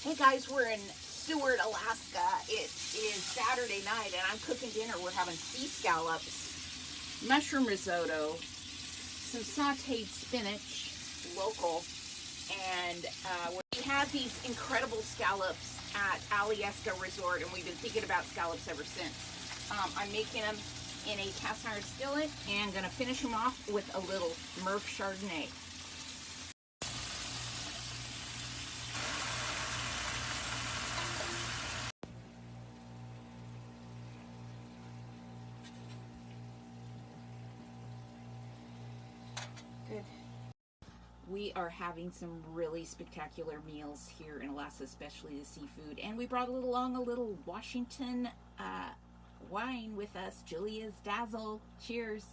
Hey guys, we're in Seward, Alaska. It is Saturday night and I'm cooking dinner. We're having sea scallops, mushroom risotto, some sauteed spinach, local, and we have these incredible scallops at Alyeska Resort, and we've been thinking about scallops ever since. I'm making them in a cast iron skillet and gonna finish them off with a little Murph Chardonnay. Good. We are having some really spectacular meals here in Alaska, especially the seafood. And we brought along a little Washington wine with us, Julia's Dazzle. Cheers.